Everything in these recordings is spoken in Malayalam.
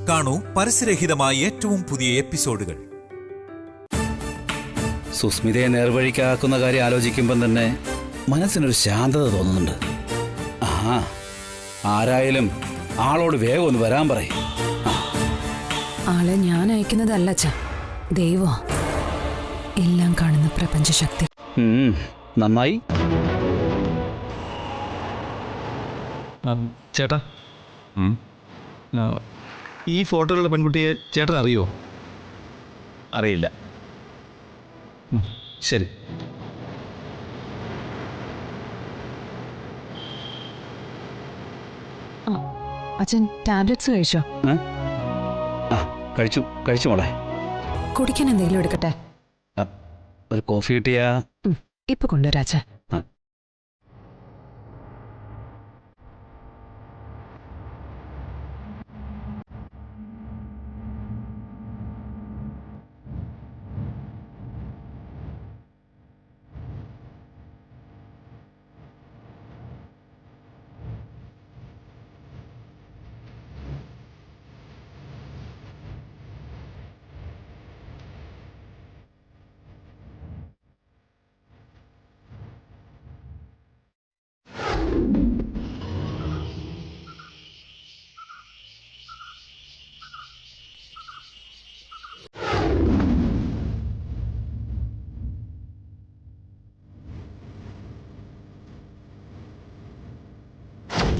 കാണൂ പരസ്യരഹിതമായ ഏറ്റവും പുതിയ എപ്പിസോഡുകൾ. സുസ്മിതയെ നേർവഴിക്കാക്കുന്ന കാര്യം ആലോചിക്കുമ്പം തന്നെ മനസ്സിനൊരു ശാന്തത തോന്നുന്നുണ്ട്. ആരായാലും ആളോട് വേഗം ഒന്ന് വരാൻ പറയും. ആളെ ഞാൻ അയക്കുന്നതല്ല അച്ഛാ, ദൈവം എല്ലാം കാണുന്ന പ്രപഞ്ചശക്തി. നന്നായി. ചേട്ടാ, ഈ ഫോട്ടോയിലുള്ള പെൺകുട്ടിയെ ചേട്ടൻ അറിയോ? അറിയില്ല. ശരി. അച്ഛൻ ടാബ്ലറ്റ്സ് കഴിച്ചോ? കഴിച്ചു മോളെ. കുടിക്കാൻ എന്തെങ്കിലും എടുക്കട്ടെ? ഒരു കോഫി കിട്ടിയാ? ഇപ്പൊ കൊണ്ടുവരാ അച്ഛൻ.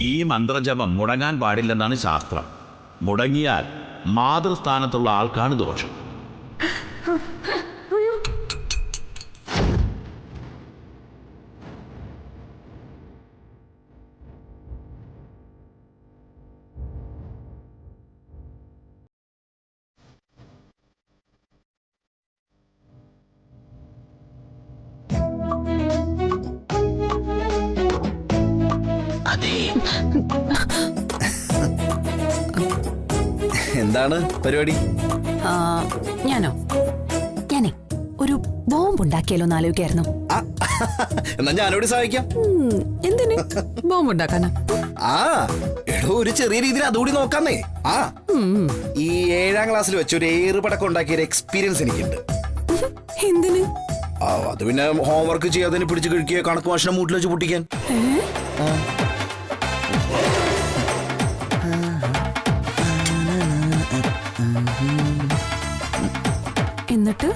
ഈ മന്ത്രജപം മുടങ്ങാൻ പാടില്ലെന്നാണ് ശാസ്ത്രം. മുടങ്ങിയാൽ മാതൃസ്ഥാനത്തുള്ള ആൾക്കാണ് ദോഷം. എന്താണ് പരിപാടി? ഞാനേ ഒരു ബോംബ് ഉണ്ടാക്കിയാലോ എന്ന് ആലോചിക്കായിരുന്നു. എന്നാ ഞാനോട് സഹായിക്കാം. എന്തിന് ബോംബ് ഉണ്ടാക്കാനാ? ഒരു ചെറിയ രീതിയിൽ അതുകൂടി നോക്കാന്നേ. ഈ 7ാം ക്ലാസ്സിൽ വെച്ച് ഒരു ഏറുപടക്കം ഉണ്ടാക്കിയ ഒരു എക്സ്പീരിയൻസ് എനിക്കുണ്ട്. എന്തിന്? അത് പിന്നെ ഹോംവർക്ക് ചെയ്യാതെ പിടിച്ച് കഴിക്കുക, കണക്ക് ഭാഷ മൂട്ടിൽ വെച്ച് പൊട്ടിക്കാൻ. എന്നിട്ട്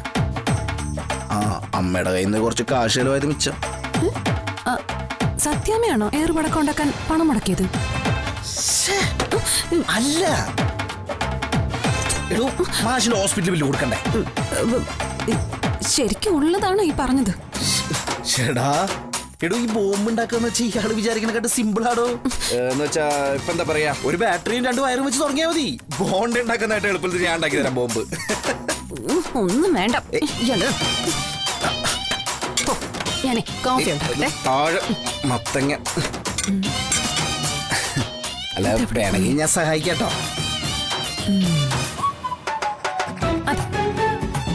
അമ്മയുടെ കയ്യിൽ നിന്ന് കുറച്ച് കാശ് ചെലവായത് മിച്ചം. സത്യാമ്മയാണോ ഏറുപടക്കം ഉണ്ടാക്കാൻ പണം മുടക്കിയത്? അല്ല, മാഷിന് ഹോസ്പിറ്റൽ ബില്ല് കൊടുക്കണ്ടേ? ശരിക്കും ഉള്ളതാണ് ഈ പറഞ്ഞത്. ഈ ബോംബ് ഉണ്ടാക്കാന്ന് വെച്ചാൽ ഇയാള് വിചാരിക്കണ സിമ്പിൾ ആണോ എന്ന് വെച്ചാ ഇപ്പൊ എന്താ പറയാ, ഒരു ബാറ്ററിയും 2 വയറും വെച്ച് തുടങ്ങിയാ മതി. ബോണ്ട് ഉണ്ടാക്കുന്നതായിട്ട് എളുപ്പത്തിൽ ഞാൻ ഉണ്ടാക്കി തരാം ബോംബ്. ഒന്നും വേണ്ട. ഞാനേ കോഫി ഉണ്ടാക്കട്ടെ. താഴെ മത്തങ്ങ. അല്ല, വേണമെങ്കിൽ ഞാൻ സഹായിക്കാട്ടോ.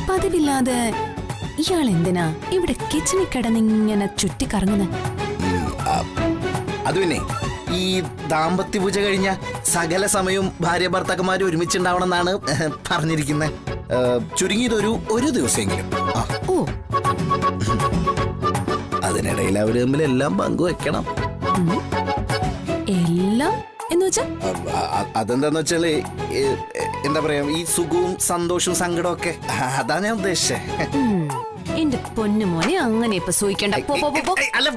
പതിവില്ലാതെ ഇയാൾ എന്തിനാ ഇവിടെ കിച്ചണിൽ കിടന്നിങ്ങനെ ചുറ്റിക്കറങ്ങുന്നത്? അത് പിന്നെ ഈ ദാമ്പത്യ പൂജ കഴിഞ്ഞ സകല സമയവും ഭാര്യ ഭർത്താക്കന്മാര് ഒരുമിച്ചുണ്ടാവണം എന്നാണ് പറഞ്ഞിരിക്കുന്നത്. ചുരുങ്ങിയത് ഒരു ദിവസമെങ്കിലും. അതിനിടയിൽ അവര് തമ്മിൽ എല്ലാം പങ്കുവെക്കണം. എല്ലാം എന്ന് വെച്ചാ അതെന്താന്ന് വെച്ചാല് എന്താ പറയാ, ഈ സുഖവും സന്തോഷവും സങ്കടവും ഒക്കെ. അതാ ഞാൻ ഉദ്ദേശിച്ചേ. എന്റെ പൊന്നു മോനെ അങ്ങനെ ഇപ്പൊ സൂയിക്കണ്ട. അല്ല,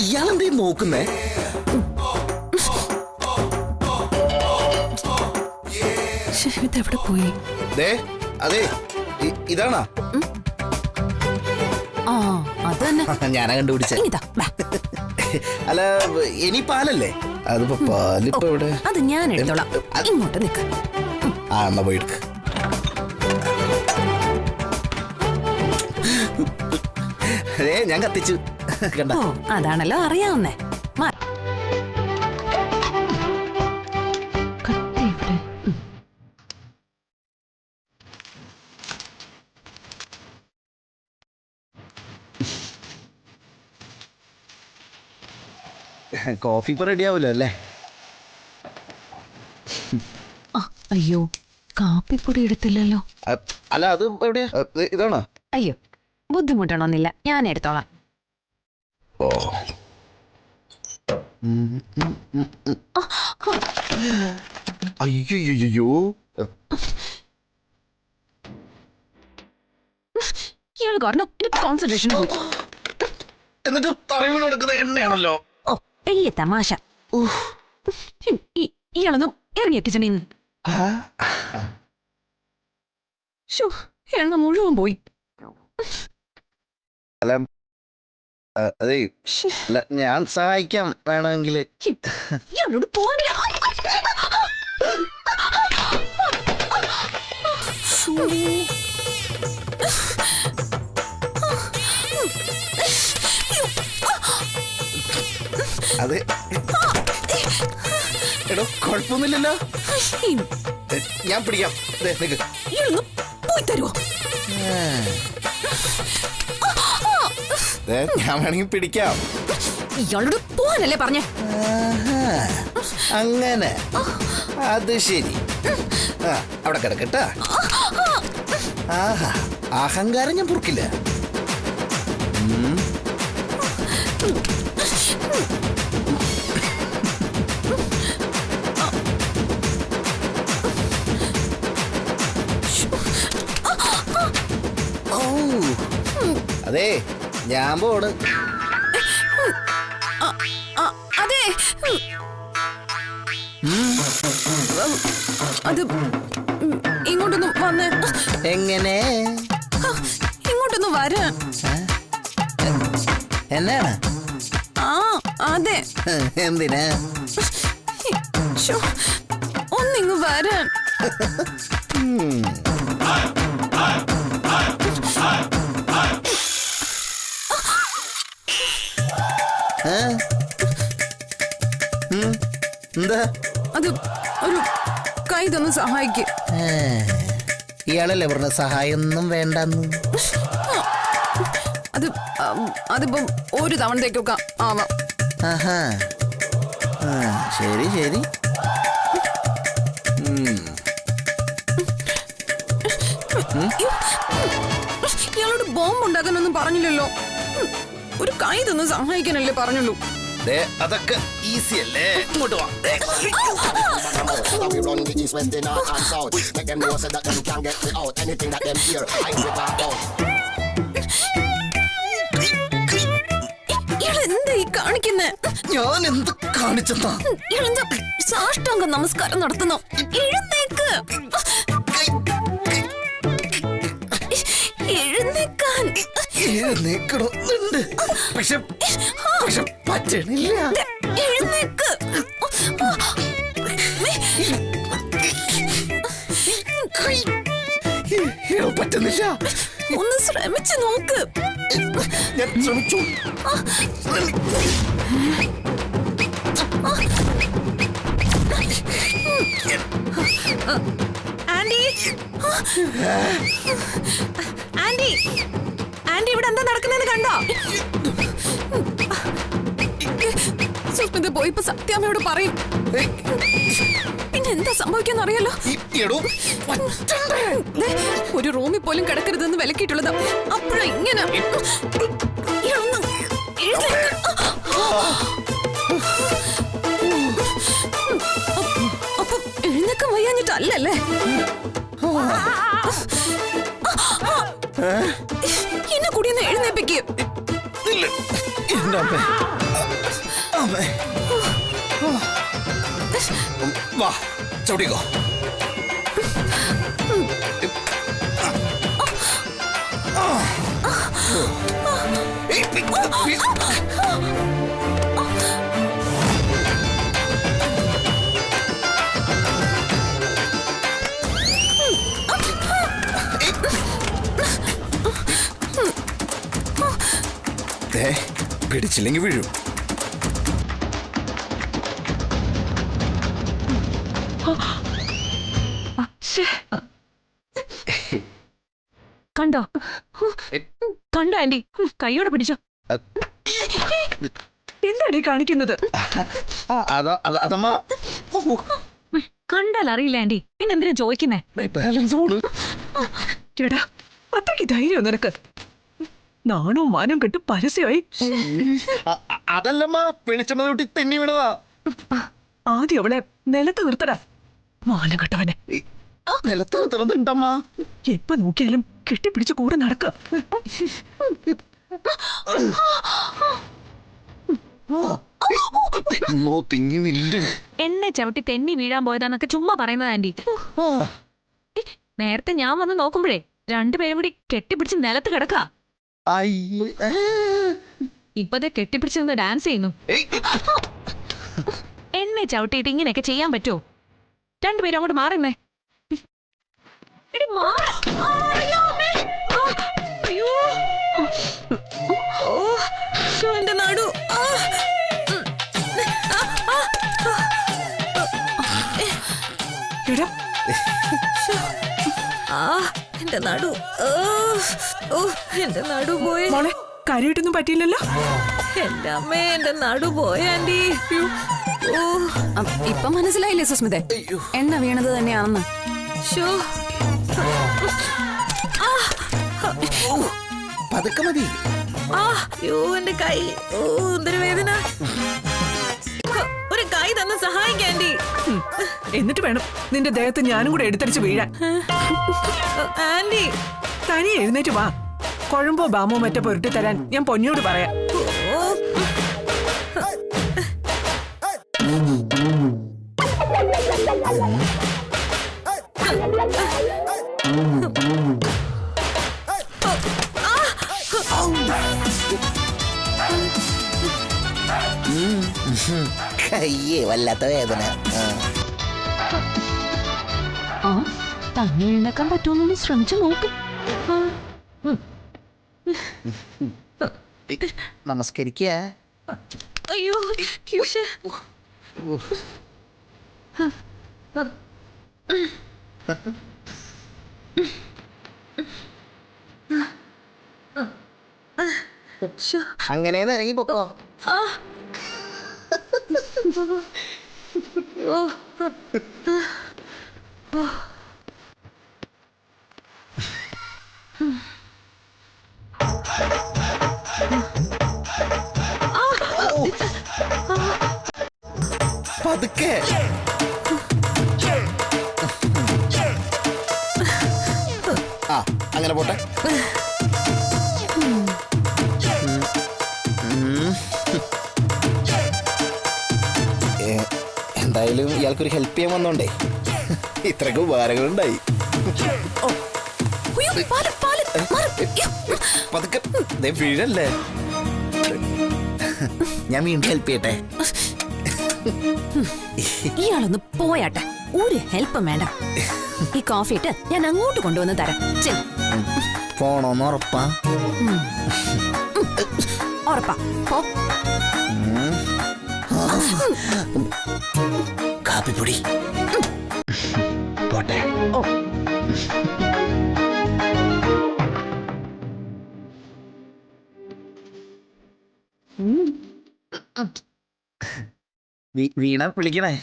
ഇയാളെന്തേ നോക്കുന്നേ? ഇതെവിടെ പോയി? അതെ, ഇതാണോ? ഞാനാ കണ്ടുപിടിച്ച. അല്ല, ഇനി പാലല്ലേ? അതിപ്പോ പാലിപ്പോ എവിടെ? അത് ഞാൻ എടുത്തോളാം. ഇങ്ങോട്ട് നിൽക്ക. എന്നാ പോയി എടുക്ക. ഞാൻ കത്തിച്ചു. അതാണല്ലോ അറിയാവുന്നേ. കോഫി ഇപ്പൊ റെഡി ആവൂലോ അല്ലേ? അയ്യോ, കാപ്പിപ്പൊടി എടുത്തില്ലല്ലോ. അല്ല അത് എവിടെയാ? ഇതാണോ? അയ്യോ, ബുദ്ധിമുട്ടണമെന്നില്ല, ഞാൻ എടുത്തോളാം. ഓ അയ്യോ ഇയാൾ കാരണം കോൺസെൻട്രേഷൻ പോയി. എന്നിട്ട് തറവിൽ നടക്കുന്ന എണ്ണയാണല്ലോ. ഓ, വലിയ തമാശ. ഇയാളൊന്നും ഇറങ്ങിയ കിച്ചണിൽ നിന്ന്. എണ്ണ മുഴുവൻ പോയി. അല്ല അതെ, ഞാൻ സഹായിക്കാം വേണമെങ്കിൽ. ഇയാളോട് പോകാൻ അതെ എടോ, കുഴപ്പമൊന്നുമില്ലല്ലോ, ഞാൻ പിടിക്കാം. ഇയാളൊന്ന് പോയി തരുമോ? ഞാൻ വേണമെങ്കിൽ പിടിക്കാം. ഇയാളോട് പോവാനല്ലേ പറഞ്ഞേ? അങ്ങനെ അത് ശരി. അവിടെ കിടക്കട്ടാ. ആഹാ, അഹങ്കാരം ഞാൻ പൊറുക്കില്ല. അതെ, ഞാൻ പോണ്. അതെ, അത് ഇങ്ങോട്ടൊന്നും വന്ന്. എങ്ങനെ? ഇങ്ങോട്ടൊന്നും വരാൻ. എന്നാണ്? അതെ. എന്തിനാ? ഒന്നിങ്ങ് വരാൻ. എന്താ? അത് ഒരു കൈ തന്ന് സഹായിക്ക്. ഇയാളല്ലേ പറഞ്ഞ സഹായം ഒന്നും വേണ്ടെന്ന്? അതിപ്പം ഒരു തവണത്തേക്കൊക്കെ ആവാം. ആഹാ, ശരി ശരി. ഇയാളോട് ബോംബ് ഉണ്ടാക്കാനൊന്നും പറഞ്ഞില്ലല്ലോ. ഒരു കൈ തന്ന് സഹായിക്കാനല്ലേ പറഞ്ഞുള്ളൂ. അതൊക്കെ ഈസി അല്ലേ? ഇങ്ങോട്ട് വാ. ഇയാളെന്താ ഈ കാണിക്കുന്നേ? ഞാൻ എന്ത് കാണിച്ചെന്നാ? ഇയാളെന്താ സാഷ്ടാംഗ നമസ്കാരം നടത്തുന്നു? എഴുന്നേക്ക്, എഴുന്നേക്കാൻ. എഴുന്നേക്കണമെന്നുണ്ട്, പക്ഷെ പറ്റണില്ല. എഴുന്നേക്ക്. പറ്റുന്നില്ല. ഒന്ന് ശ്രമിച്ചു നോക്ക്. ഞാൻ ശ്രമിച്ചു. ആൻഡി, ആൻഡി, ആൻഡി, ഇവിടെ എന്താ നടക്കുന്നതെന്ന് കണ്ടോ? സുസ്മിത പോയി ഇപ്പൊ സത്യാമ്മയോട് പറയും. പിന്നെ എന്താ സംഭവിക്കാന്ന് അറിയാലോ. ഒരു റൂമിൽ പോലും കിടക്കരുതെന്ന് വിലക്കിയിട്ടുള്ളത്. അപ്പോഴാ ഇങ്ങനെ. അപ്പൊ എഴുന്നേക്കാൻ വയ്യാഞ്ഞിട്ടല്ലേ? എന്നെ കൂടി ഒന്ന് എഴുന്നേപ്പിക്ക്. വാ, ചവിട്ടിക്കോ. പിടിച്ചില്ലെങ്കിൽ വീഴും. കണ്ടോ? കണ്ടോ ആന്റി? കൈയോടെ പിടിച്ചോ. എന്താണ് ഈ കാണിക്കുന്നത്? അതമ്മ കണ്ടാൽ അറിയില്ല ആന്റി, പിന്നെന്തിനാ ചോദിക്കുന്നേ? ബാലൻസ് പോണ്. ചേട്ടാ, അത്രയ്ക്ക് ധൈര്യം നിനക്ക്? നാണോ മാനം കെട്ട് പരസ്യമായി. അതല്ലമ്മ, പിണിച്ചമ്മ തൊട്ടി തെന്നി വീണതാ. ആദ്യം അവളെ നിലത്ത് നിർത്തടാ, മാനം കെട്ടവനെ. നിലത്ത് നിർത്തണതുണ്ടമ്മ. എപ്പ നോക്കിയാലും കെട്ടിപ്പിടിച്ച് കൂടെ നടക്ക. തിങ്ങി നിന്റെ എന്നെ ചവിട്ടി തെന്നി വീഴാൻ പോയതാന്നൊക്കെ ചുമ്മാ പറയുന്നത് ആന്റി. നേരത്തെ ഞാൻ വന്ന് നോക്കുമ്പോഴേ രണ്ടുപേരും കൂടി കെട്ടിപ്പിടിച്ച് നിലത്ത് കിടക്ക. ഇപ്പതേ കെട്ടിപ്പിടിച്ച് ഡാൻസ് ചെയ്യുന്നു. എന്നെ ചവിട്ടിയിട്ട് ഇങ്ങനെയൊക്കെ ചെയ്യാൻ പറ്റുമോ? രണ്ടുപേരും അങ്ങോട്ട് മാറുന്നേ. എന്റെ നടു. എന്റെ നടു. എന്റെ നടു പോയി. മോളെ, കാര്യമായിട്ടൊന്നും പറ്റിയില്ലല്ലോ? എന്റെ അമ്മേ, എന്റെ നടു പോയ ആന്റി. ഇപ്പൊ മനസ്സിലായില്ലേ സുസ്മിത, എണ്ണ വീണത് തന്നെയാണെന്ന്? പതുക്കെ മതി. എന്റെ കൈ എന്തൊരു വേദന. ഒരു കൈ തന്ന് സഹായിക്കാൻഡി. എന്നിട്ട് വേണം നിന്റെ ദേഹത്ത് ഞാനും കൂടെ എടുത്തടിച്ച് വീഴാൻ. ആന്റി, തനി എഴുന്നേറ്റ് വാ. കുഴമ്പോ ബാമോ മറ്റോ പുരട്ടി തരാൻ ഞാൻ പൊന്നിയോട് പറയാം. കയ്യേ വല്ലാത്ത വേദന. തന്നെ എഴുന്നേക്കാൻ പറ്റുമെന്നൊന്ന് ശ്രമിച്ചു നോക്ക്. നമസ്കരിക്ക. അയ്യോ, അങ്ങനെ ഇറങ്ങി പൊക്കോ. പതുക്കെ. അങ്ങനെ പോട്ടെ. എന്തായാലും ഇയാൾക്കൊരു ഹെൽപ്പ് ചെയ്യാൻ വന്നോണ്ടേ ഇത്രയൊക്കെ ഉപകാരങ്ങളുണ്ടായി. പതുക്കെ വീഴല്ലേ. ഞാൻ വീണ്ടും ഹെൽപ്പ് ചെയ്യട്ടെ. ഇയാളൊന്ന് പോയാട്ടെ. ഒരു ഹെൽപ്പും വേണ്ട. ഈ കോഫി ഇട്ട് ഞാൻ അങ്ങോട്ട് കൊണ്ടുവന്ന് തരാം. പോണോന്ന് ഉറപ്പാ? ഉറപ്പാ. പോ. കാപ്പിപ്പൊടി പോട്ടെ. വീണ വിളിക്കണേ.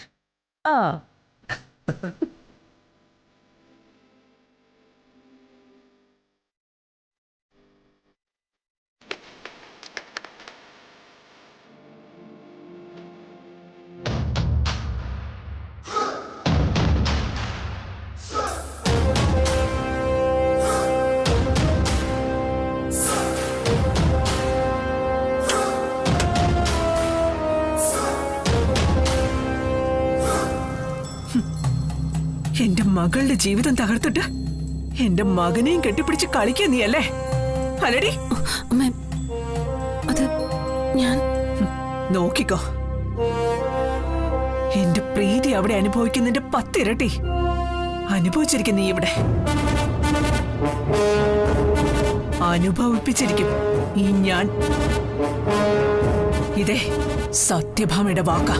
എന്റെ മകളുടെ ജീവിതം തകർത്തിട്ട് എന്റെ മകനെയും കെട്ടിപ്പിടിച്ച് കളിക്കുക നീ അല്ലേ? അല്ലടി? അത് ഞാൻ നോക്കിക്കോ. എന്റെ പ്രീതി അവിടെ അനുഭവിക്കുന്നതിന്റെ 10 ഇരട്ടി അനുഭവിച്ചിരിക്കും നീ ഇവിടെ. അനുഭവിപ്പിച്ചിരിക്കും ഈ ഞാൻ. ഇതേ സത്യഭാമയുടെ വാക്കാ.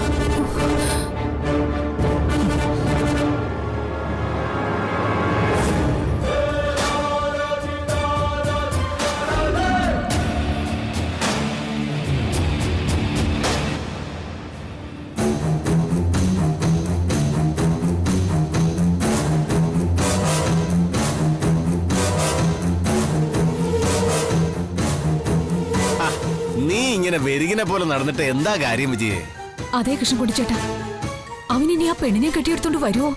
വെരികിനെ പോലെ നടന്നിട്ട് എന്താ കാര്യം വിജയേ? അതേ കൃഷ്ണൻകുട്ടി ചേട്ടാ, അവനിനി ആ പെണ്ണിനെ കെട്ടിയെടുത്തോണ്ട് വരുമോ?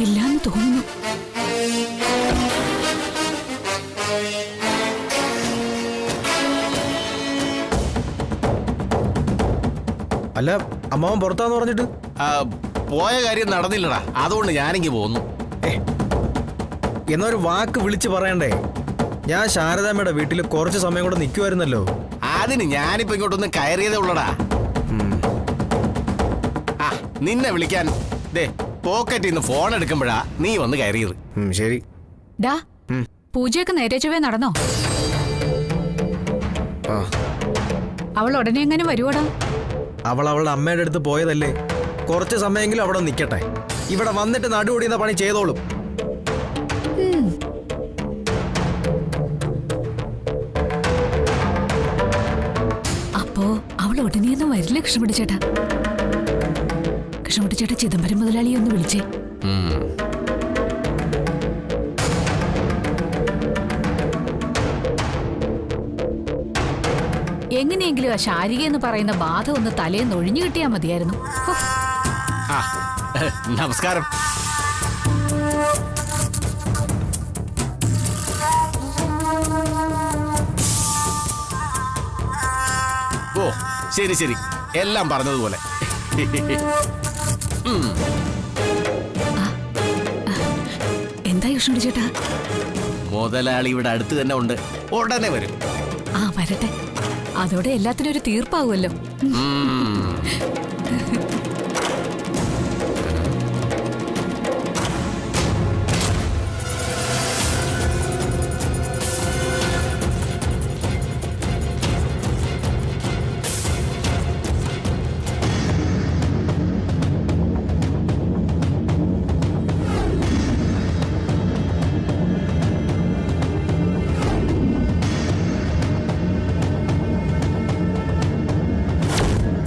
ഇല്ലാന്ന് തോന്നുന്നു. അല്ല, അമ്മാവൻ പുറത്താന്ന് പറഞ്ഞിട്ട് പോയ കാര്യം നടന്നില്ലടാ, അതുകൊണ്ട് ഞാനെങ്കിൽ പോന്നു. എന്നൊരു വാക്ക് വിളിച്ച് പറയണ്ടേ? ഞാൻ ശാരദാമ്മയുടെ വീട്ടിൽ കുറച്ച് സമയം കൂടെ നിൽക്കുമായിരുന്നല്ലോ. അതിന് ഞാനിപ്പോ ഇങ്ങോട്ടൊന്ന് കയറിയതേ ഉള്ളടാ. ആ നിന്നെ വിളിക്കാൻ ദേ പോക്കറ്റിൽ നിന്ന് ഫോൺ എടുക്കുമ്പോഴാ നീ വന്ന് കയറിയത്. ശരി. ഡാ, പൂജയൊക്കെ നേരെ ചൊവ്വേ നടന്നോ? അവൾ ഉടനെ എങ്ങനെ വരുവോടാ? അവൾ അവളുടെ അമ്മയുടെ അടുത്ത് പോയതല്ലേ, കുറച്ച് സമയമെങ്കിലും അവിടെ നിൽക്കട്ടെ. ഇവിടെ വന്നിട്ട് നടുപൊടിയുന്ന പണി ചെയ്തോളും. അപ്പോ അവൾ ഉടനെയൊന്നും വരില്ല കൃഷ്ണൻകുട്ടി ചേട്ടാ. കൃഷ്ണൻകുട്ടി ചേട്ടാ ചിദംബരം മുതലാളിയെ ഒന്ന് വിളിച്ചേ. എങ്ങനെയെങ്കിലും ആ ശാരിക എന്ന് പറയുന്ന ബാധ ഒന്ന് തലേന്ന് ഒഴിഞ്ഞു കിട്ടിയാൽ മതിയായിരുന്നു. നമസ്കാരം. ഓ ശരി ശരി, എല്ലാം പറഞ്ഞതുപോലെ. എന്താ കൃഷ്ണൻകുട്ടി ചേട്ടാ? മുതലാളി ഇവിടെ അടുത്ത് തന്നെ ഉണ്ട്, ഉടനെ വരും. ആ വരട്ടെ, അതോടെ എല്ലാത്തിനും ഒരു തീർപ്പാവുമല്ലോ.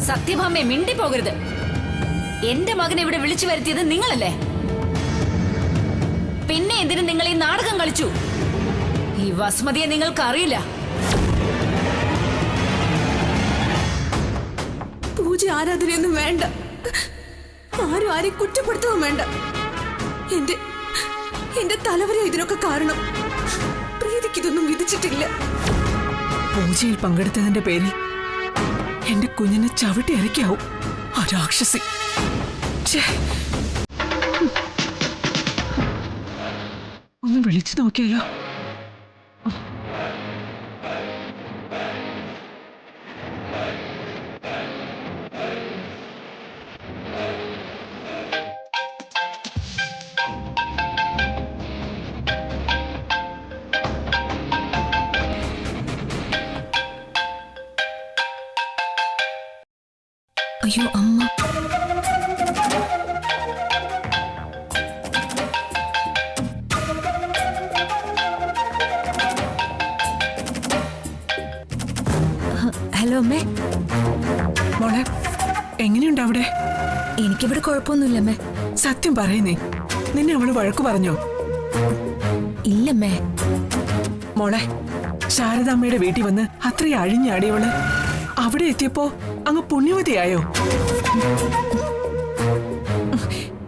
സത്യഭാമയെ മിണ്ടി പോകരുത്. എന്റെ മകനെ ഇവിടെ വിളിച്ചു വരുത്തിയത് നിങ്ങളല്ലേ? പിന്നെ എന്തിനു നിങ്ങൾ ഈ നാടകം കളിച്ചു? ഈ വസുമതിയെ നിങ്ങൾക്ക് അറിയില്ല. പൂജ ആരാധനയൊന്നും വേണ്ട, ആരും ആരെയും കുറ്റപ്പെടുത്തുകയും വേണ്ട. എന്റെ തലവരെ ഇതിനൊക്കെ കാരണം. പ്രീതിക്കിതൊന്നും വിധിച്ചിട്ടില്ല. പൂജയിൽ പങ്കെടുത്തതിന്റെ പേരിൽ എന്റെ കുഞ്ഞിനെ ചവിട്ടി ഇറക്കാവും ആ രാക്ഷസി. ഒന്ന് വിളിച്ചു നോക്കിയല്ലോ. അയ്യോ അമ്മ. ഹലോ അമ്മേ. മോളെ, എങ്ങനെയുണ്ട് അവിടെ? എനിക്കിവിടെ കുഴപ്പമൊന്നുമില്ല അമ്മേ. സത്യം പറയുന്നേ, നിന്നെ അവള് വഴക്കു പറഞ്ഞോ? ഇല്ലമ്മേ. മോളെ, ശാരദാമ്മയുടെ വീട്ടിൽ വന്ന് അത്രയും അഴിഞ്ഞാടിയവള് അവിടെ എത്തിയപ്പോ അങ്ങ് പുണ്യവതിയായോ?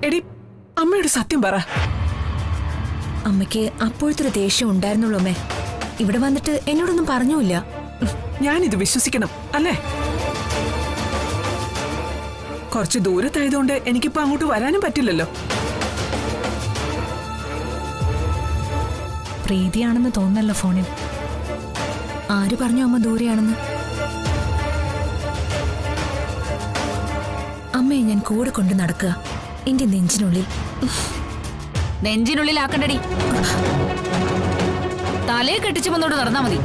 എടി, അമ്മയോട് സത്യം പറ. അമ്മയ്ക്ക് അപ്പോഴത്തെ ഒരു ദേഷ്യം ഉണ്ടായിരുന്നുള്ളൂ അമ്മേ. ഇവിടെ വന്നിട്ട് എന്നോടൊന്നും പറഞ്ഞൂല്ല. ഞാനിത് വിശ്വസിക്കണം അല്ലേ? കുറച്ച് ദൂരത്തായതുകൊണ്ട് എനിക്കിപ്പോ അങ്ങോട്ട് വരാനും പറ്റില്ലല്ലോ. പ്രീതിയാണെന്ന് തോന്നല്ലോ ഫോണിൽ. ആര് പറഞ്ഞു അമ്മ ദൂരെയാണെന്ന്? അമ്മയെ ഞാൻ കൂടെ കൊണ്ട് നടക്കുക, എന്റെ നെഞ്ചിനുള്ളിൽ. നെഞ്ചിനുള്ളിൽ ആക്കണ്ടടി, തലയെ കെട്ടിച്ചു വന്നോട് നടന്നാ മതി.